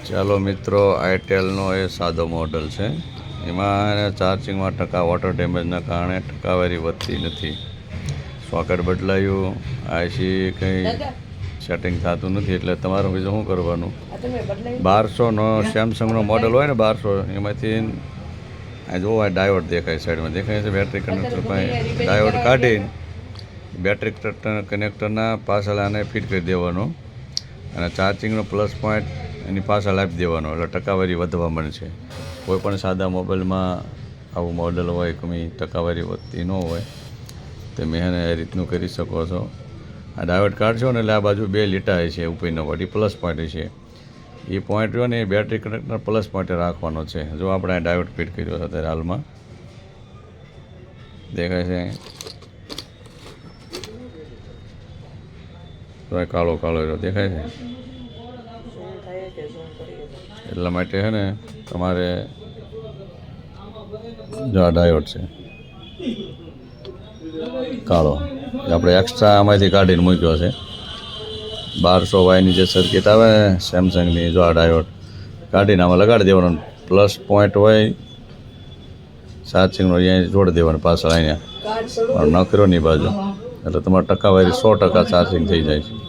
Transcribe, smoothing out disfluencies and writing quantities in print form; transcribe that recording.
ચાલો મિત્રો, આઈટેલનો એ સાદો મોડલ છે. એમાં ચાર્જિંગમાં વોટર ડેમેજના કારણે ટકાવારી વધતી નથી. સોકેટ બદલાયું, આઈસી કંઈ સેટિંગ થતું નથી. એટલે તમારે બીજું શું કરવાનું, 1200નો સેમસંગનો મોડલ હોય ને 1200, એમાંથી આ જોવા ડાયોડ દેખાય, સાઈડમાં દેખાય છે બેટરી કનેક્ટર પાસે. ડાયોડ કાઢીને બેટરી કનેક્ટરના પાછળ આને ફિટ કરી દેવાનો અને ચાર્જિંગનો પ્લસ પોઈન્ટ એની પાછળ આપી દેવાનો, એટલે ટકાવારી વધવા મળશે. કોઈ પણ સાદા મોબાઈલમાં આવું મોડલ હોય કે ટકાવારી વધતી ન હોય, તમે એને એ રીતનું કરી શકો છો. આ ડાયોડ કાઢશો ને એટલે આ બાજુ 2 લીટા છે ઉપરના વળી પ્લસ પોઈન્ટ છે. એ પોઈન્ટ રહ્યો ને એ બેટરી કનેક્ટર પ્લસ પોઈન્ટે રાખવાનો છે. જો આપણે ડાયોડ ફિટ કર્યો છે અત્યારે હાલમાં દેખાય છે, તો કાળો કાળો એનો દેખાય છે. એટલા માટે છે ને તમારે જો આ ડાયોડ છે કાળો, આપણે એક્સ્ટ્રા આમાંથી કાઢીને મૂક્યો છે. 1200 વાયની જે સર્કિટ આવે સેમસંગની, જો આ ડાયોડ કાઢીને આમાં લગાડી દેવાનો. પ્લસ પોઈન્ટ હોય ચાર્જિંગનો, અહીંયા જોડી દેવાનો પાછળ, અહીંયા નકરો ની બાજુ, એટલે તમારે ટકાવારી 100% ચાર્જિંગ થઈ જાય છે.